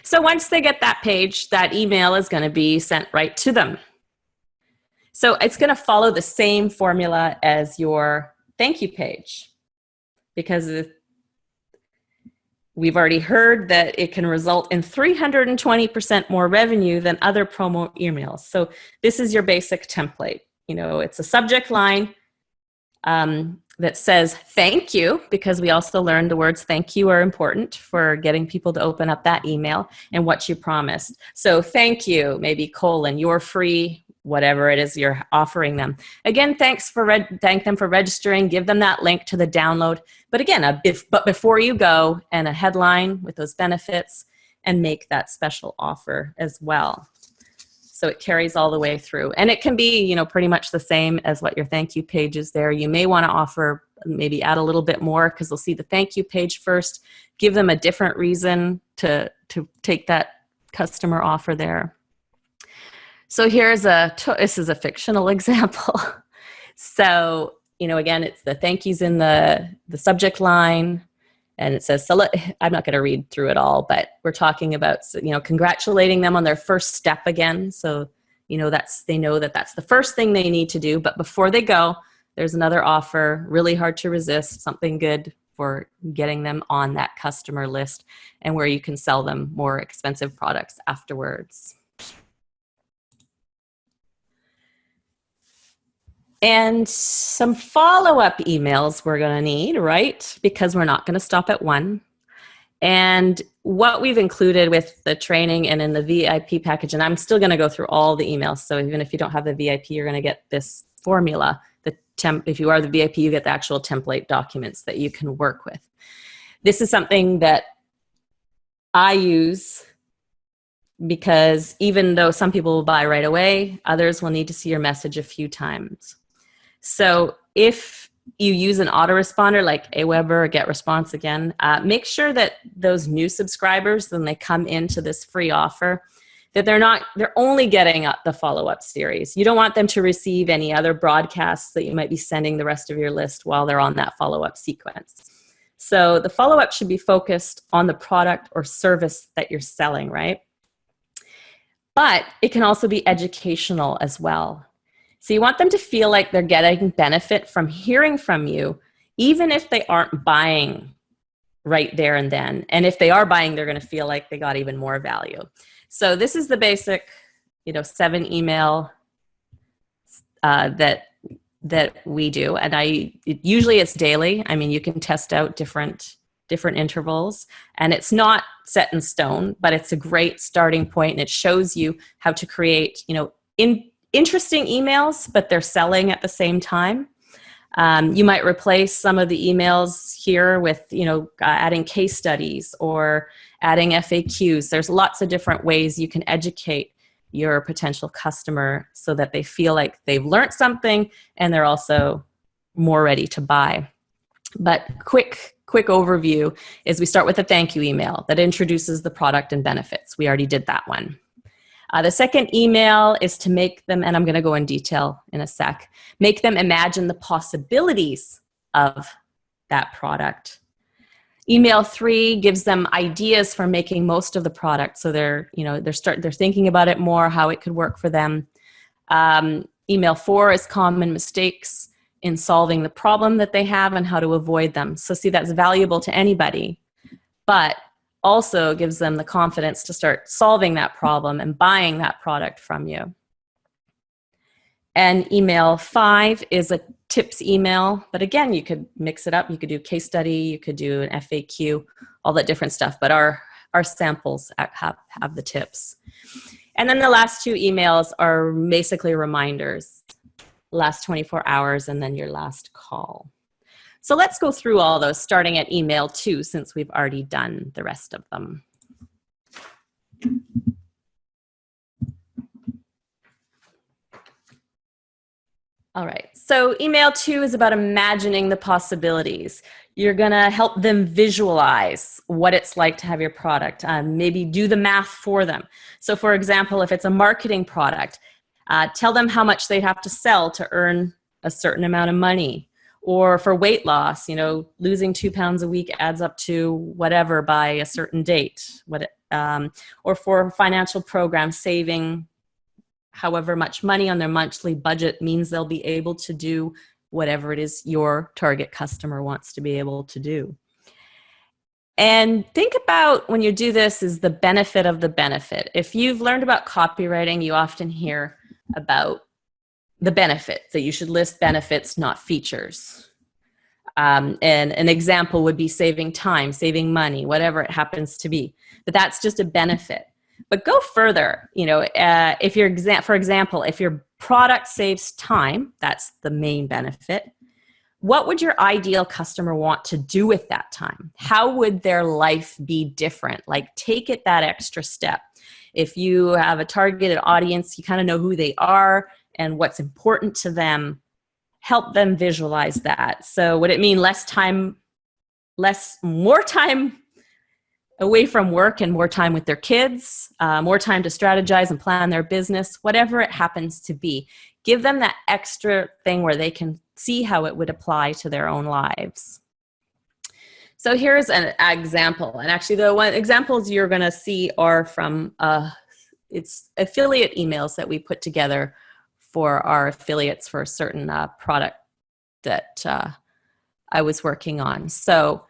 So once they get that page, that email is going to be sent right to them. So it's going to follow the same formula as your thank you page, because we've already heard that it can result in 320% more revenue than other promo emails. So this is your basic template. You know, it's a subject line that says thank you, because we also learned the words thank you are important for getting people to open up that email, and what you promised. So thank you, maybe colon, you're free, whatever it is you're offering them. Again, thank them for registering, give them that link to the download. But again, but before you go, and a headline with those benefits, and make that special offer as well. So it carries all the way through. And it can be, you know, pretty much the same as what your thank you page is there. You may want to offer, maybe add a little bit more, because they'll see the thank you page first. Give them a different reason to take that customer offer there. So here's this is a fictional example. So, you know, again, it's the thank yous in the subject line. And it says, I'm not going to read through it all, but we're talking about, you know, congratulating them on their first step again. So, you know, they know that that's the first thing they need to do. But before they go, there's another offer, really hard to resist, something good for getting them on that customer list, and where you can sell them more expensive products afterwards. And some follow-up emails we're going to need, right? Because we're not going to stop at one. And what we've included with the training and in the VIP package, and I'm still going to go through all the emails. So even if you don't have the VIP, you're going to get this formula. If you are the VIP, you get the actual template documents that you can work with. This is something that I use, because even though some people will buy right away, others will need to see your message a few times. So if you use an autoresponder like Aweber or GetResponse again, make sure that those new subscribers, when they come into this free offer, that they're only getting the follow-up series. You don't want them to receive any other broadcasts that you might be sending the rest of your list while they're on that follow-up sequence. So the follow-up should be focused on the product or service that you're selling, right? But it can also be educational as well. So you want them to feel like they're getting benefit from hearing from you, even if they aren't buying right there and then. And if they are buying, they're going to feel like they got even more value. So this is the basic, 7 email that we do. And usually it's daily. I mean, you can test out different intervals, and it's not set in stone, but it's a great starting point, and it shows you how to create, interesting emails, but they're selling at the same time. You might replace some of the emails here with, adding case studies or adding FAQs. There's lots of different ways you can educate your potential customer so that they feel like they've learned something and they're also more ready to buy. But quick overview is we start with a thank you email that introduces the product and benefits. We already did that one. The second email is to make them, and I'm going to go in detail in a sec, make them imagine the possibilities of that product. Email 3 gives them ideas for making most of the product, so they're thinking about it more, how it could work for them. Email 4 is common mistakes in solving the problem that they have and how to avoid them. So see, that's valuable to anybody, but also gives them the confidence to start solving that problem and buying that product from you. And email 5 is a tips email, but again, you could mix it up. You could do case study, you could do an FAQ, all that different stuff, but our samples have the tips. And then the last 2 emails are basically reminders, last 24 hours, and then your last call. So let's go through all those, starting at email 2, since we've already done the rest of them. All right, so email 2 is about imagining the possibilities. You're gonna help them visualize what it's like to have your product, maybe do the math for them. So for example, if it's a marketing product, tell them how much they'd have to sell to earn a certain amount of money. Or for weight loss, losing 2 pounds a week adds up to whatever by a certain date. Or for financial programs, saving however much money on their monthly budget means they'll be able to do whatever it is your target customer wants to be able to do. And think about, when you do this, is the benefit of the benefit. If you've learned about copywriting, you often hear about the benefits, that you should list benefits, not features. And an example would be saving time, saving money, whatever it happens to be. But that's just a benefit. But go further. For example, if your product saves time, that's the main benefit. What would your ideal customer want to do with that time? How would their life be different? Like, take it that extra step. If you have a targeted audience, you kind of know who they are and what's important to them. Help them visualize that. So would it mean more time away from work and more time with their kids, more time to strategize and plan their business, whatever it happens to be? Give them that extra thing where they can see how it would apply to their own lives. So here's an example. And actually the examples you're going to see are from it's affiliate emails that we put together for our affiliates for a certain product that I was working on. So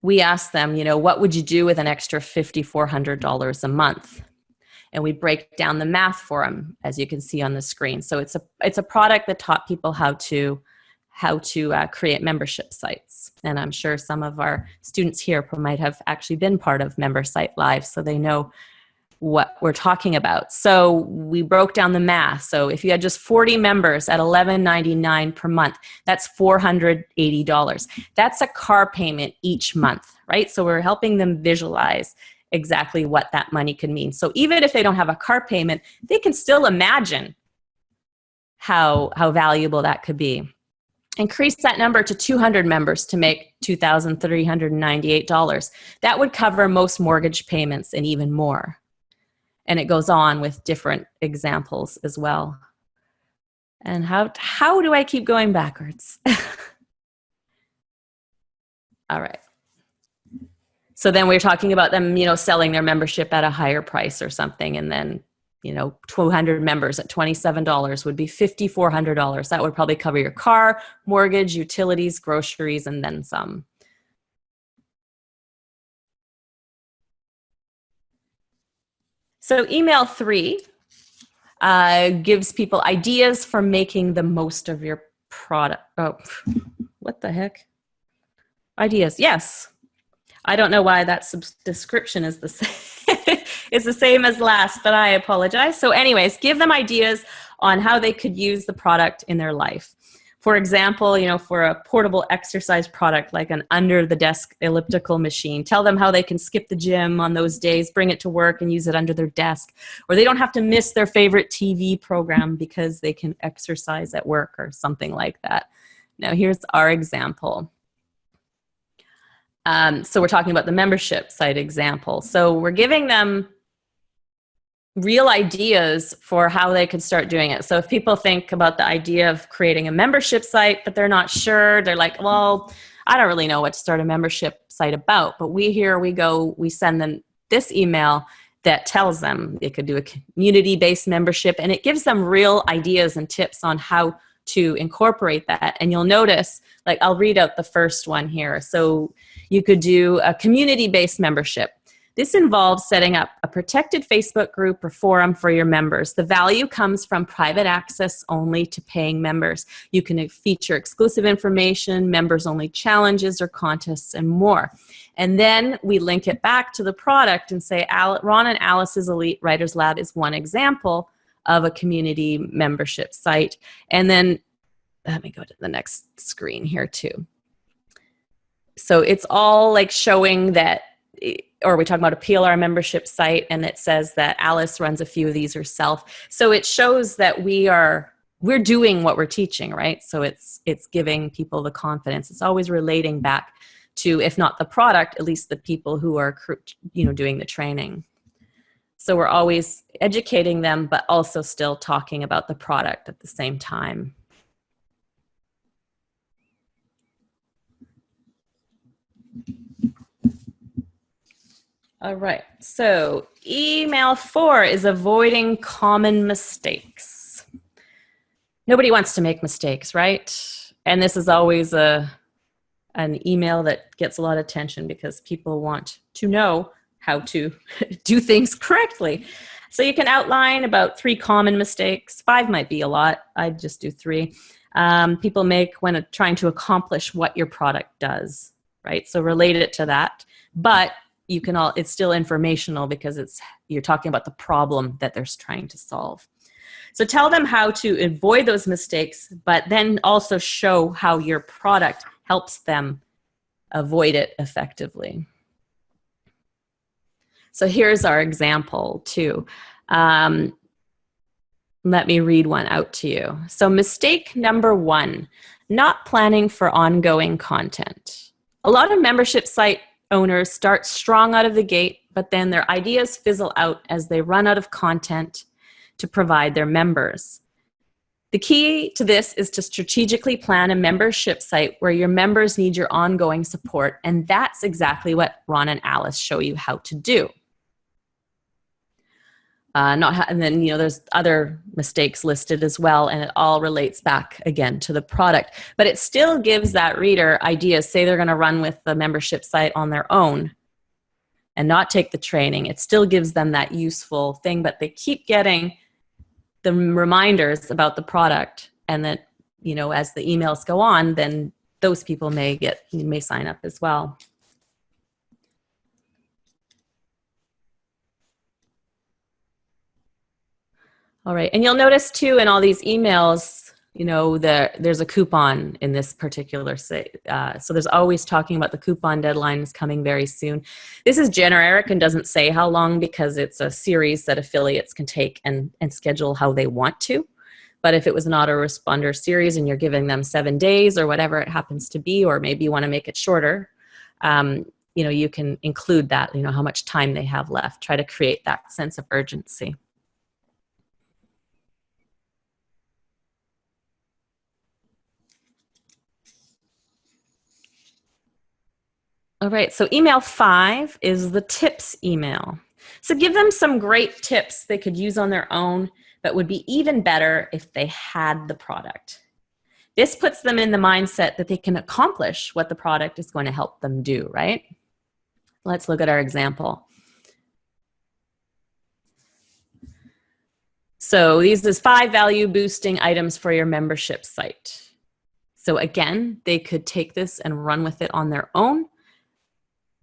we asked them, what would you do with an extra $5,400 a month? And we break down the math for them, as you can see on the screen. So it's a product that taught people how to create membership sites. And I'm sure some of our students here might have actually been part of Member Site Live, so they know what we're talking about. So we broke down the math. So if you had just 40 members at $11.99 per month, that's $480. That's a car payment each month, right? So we're helping them visualize exactly what that money could mean. So even if they don't have a car payment, they can still imagine how valuable that could be. Increase that number to 200 members to make $2,398. That would cover most mortgage payments and even more. And it goes on with different examples as well. And how do I keep going backwards? All right. So then we're talking about them, selling their membership at a higher price or something. And then, 200 members at $27 would be $5,400. That would probably cover your car, mortgage, utilities, groceries, and then some. So email 3 gives people ideas for making the most of your product. Oh, what the heck? Ideas, yes. I don't know why that description is the same. It's the same as last, but I apologize. So anyways, give them ideas on how they could use the product in their life. For example, for a portable exercise product like an under-the-desk elliptical machine, tell them how they can skip the gym on those days, bring it to work and use it under their desk. Or they don't have to miss their favorite TV program because they can exercise at work or something like that. Now here's our example. So we're talking about the membership site example. So we're giving them real ideas for how they could start doing it. So if people think about the idea of creating a membership site, but they're not sure, they're like, well, I don't really know what to start a membership site about. But we send them this email that tells them they could do a community-based membership, and it gives them real ideas and tips on how to incorporate that. And you'll notice, like, I'll read out the first one here. So you could do a community-based membership. This involves setting up a protected Facebook group or forum for your members. The value comes from private access only to paying members. You can feature exclusive information, members-only challenges or contests, and more. And then we link it back to the product and say, Ron and Alice's Elite Writers Lab is one example of a community membership site. And then let me go to the next screen here too. So it's all like showing that, or we talk about a PLR membership site, and it says that Alice runs a few of these herself. So it shows that we're doing what we're teaching, right? So it's giving people the confidence. It's always relating back to, if not the product, at least the people who are, doing the training. So we're always educating them, but also still talking about the product at the same time. All right. So email 4 is avoiding common mistakes. Nobody wants to make mistakes, right? And this is always an email that gets a lot of attention because people want to know how to do things correctly. So you can outline about 3 common mistakes. 5 might be a lot. I'd just do 3. People make when trying to accomplish what your product does, right? So relate it to that. But you can it's still informational because you're talking about the problem that they're trying to solve. So tell them how to avoid those mistakes, but then also show how your product helps them avoid it effectively. So here's our example too. Let me read one out to you. So mistake number 1, not planning for ongoing content. A lot of membership site owners start strong out of the gate, but then their ideas fizzle out as they run out of content to provide their members. The key to this is to strategically plan a membership site where your members need your ongoing support, and that's exactly what Ron and Alice show you how to do. And then, there's other mistakes listed as well, and it all relates back again to the product. But it still gives that reader ideas. Say they're going to run with the membership site on their own and not take the training. It still gives them that useful thing, but they keep getting the reminders about the product. And that, as the emails go on, then those people may sign up as well. All right, and you'll notice too in all these emails, there's a coupon in this particular site. So there's always talking about the coupon deadline is coming very soon. This is generic and doesn't say how long because it's a series that affiliates can take and schedule how they want to. But if it was an autoresponder series and you're giving them 7 days or whatever it happens to be, or maybe you want to make it shorter, you can include that, how much time they have left. Try to create that sense of urgency. All right, so email 5 is the tips email. So give them some great tips they could use on their own, but would be even better if they had the product. This puts them in the mindset that they can accomplish what the product is going to help them do, right? Let's look at our example. So these is 5 value boosting items for your membership site. So again, they could take this and run with it on their own.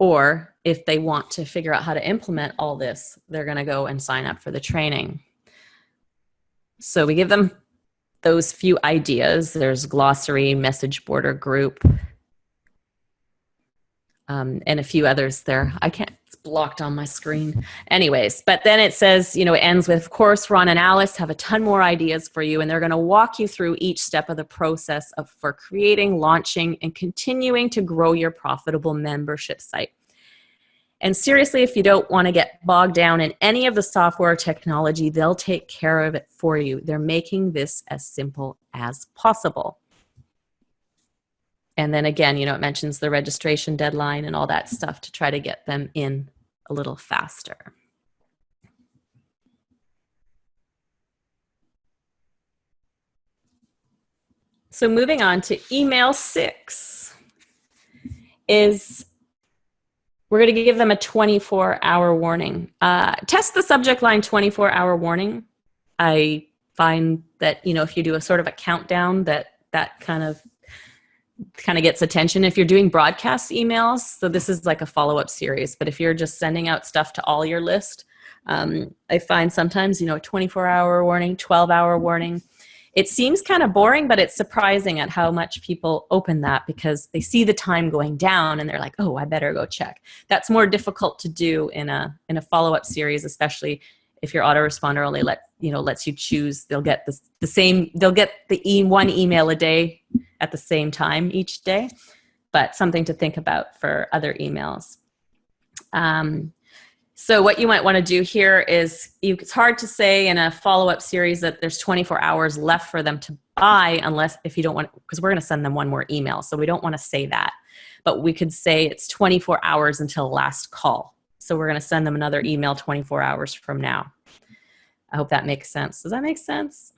Or if they want to figure out how to implement all this, they're going to go and sign up for the training. So we give them those few ideas. There's glossary, message border group, and a few others there. It's blocked on my screen. Anyways, but then it says, it ends with, of course, Ron and Alice have a ton more ideas for you, and they're going to walk you through each step of the process for creating, launching, and continuing to grow your profitable membership site. And seriously, if you don't want to get bogged down in any of the software technology, they'll take care of it for you. They're making this as simple as possible. And then again, it mentions the registration deadline and all that stuff to try to get them in a little faster. So moving on to email 6 is we're going to give them a 24-hour warning. Test the subject line 24-hour warning. I find that, if you do a sort of a countdown, that kind of gets attention. If you're doing broadcast emails, so this is like a follow-up series, but if you're just sending out stuff to all your list, I find sometimes, a 24-hour warning, 12-hour warning. It seems kind of boring, but it's surprising at how much people open that because they see the time going down and they're like, oh, I better go check. That's more difficult to do in a follow-up series, especially if your autoresponder only lets you choose. They'll get they'll get the one email a day at the same time each day, but something to think about for other emails. So what you might want to do here is, it's hard to say in a follow-up series that there's 24 hours left for them to buy if you don't want, because we're going to send them one more email. So we don't want to say that, but we could say it's 24 hours until last call. So we're going to send them another email 24 hours from now. I hope that makes sense. Does that make sense?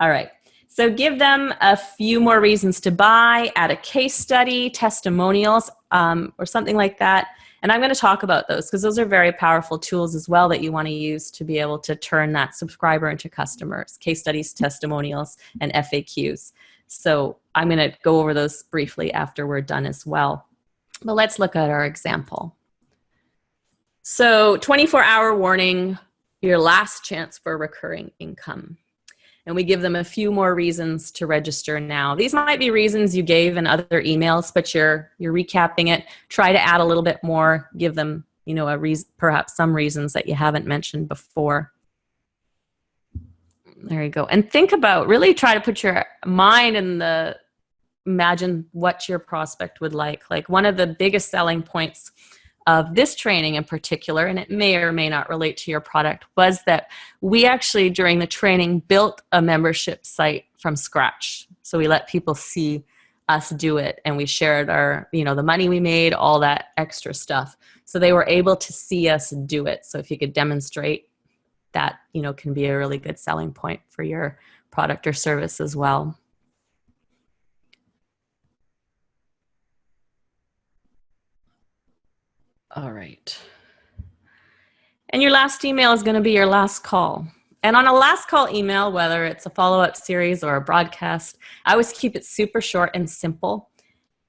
All right. So give them a few more reasons to buy, add a case study, testimonials, or something like that. And I'm going to talk about those because those are very powerful tools as well that you want to use to be able to turn that subscriber into customers. Case studies, testimonials, and FAQs. So I'm going to go over those briefly after we're done as well. But let's look at our example. So 24-hour warning, your last chance for recurring income. And we give them a few more reasons to register now. These might be reasons you gave in other emails, but you're recapping it. Try to add a little bit more. Give them, perhaps some reasons that you haven't mentioned before. There you go. And think about, really try to put your mind in imagine what your prospect would like. Like one of the biggest selling points of this training in particular, and it may or may not relate to your product, was that we actually during the training built a membership site from scratch. So we let people see us do it, and we shared our, the money we made, all that extra stuff. So they were able to see us do it. So if you could demonstrate that, can be a really good selling point for your product or service as well. All right. And your last email is going to be your last call. And on a last call email, whether it's a follow-up series or a broadcast, I always keep it super short and simple.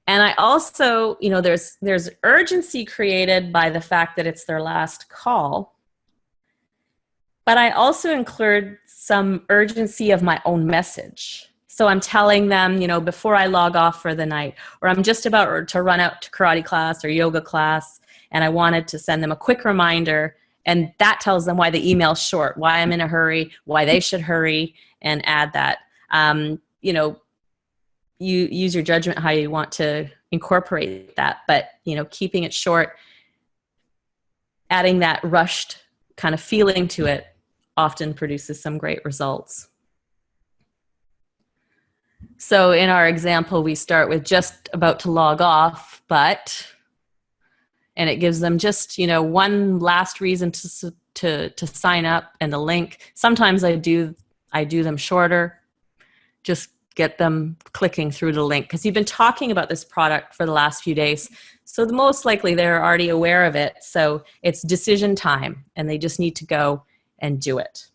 And I also, there's urgency created by the fact that it's their last call. But I also include some urgency of my own message. So I'm telling them, before I log off for the night, or I'm just about to run out to karate class or yoga class, and I wanted to send them a quick reminder, and that tells them why the email's short, why I'm in a hurry, why they should hurry, and add that. You use your judgment how you want to incorporate that, but keeping it short, adding that rushed kind of feeling to it often produces some great results. So in our example, we start with just about to log off, and it gives them just, one last reason to sign up and a link. Sometimes I do them shorter, just get them clicking through the link because you've been talking about this product for the last few days. So the most likely they're already aware of it. So it's decision time and they just need to go and do it.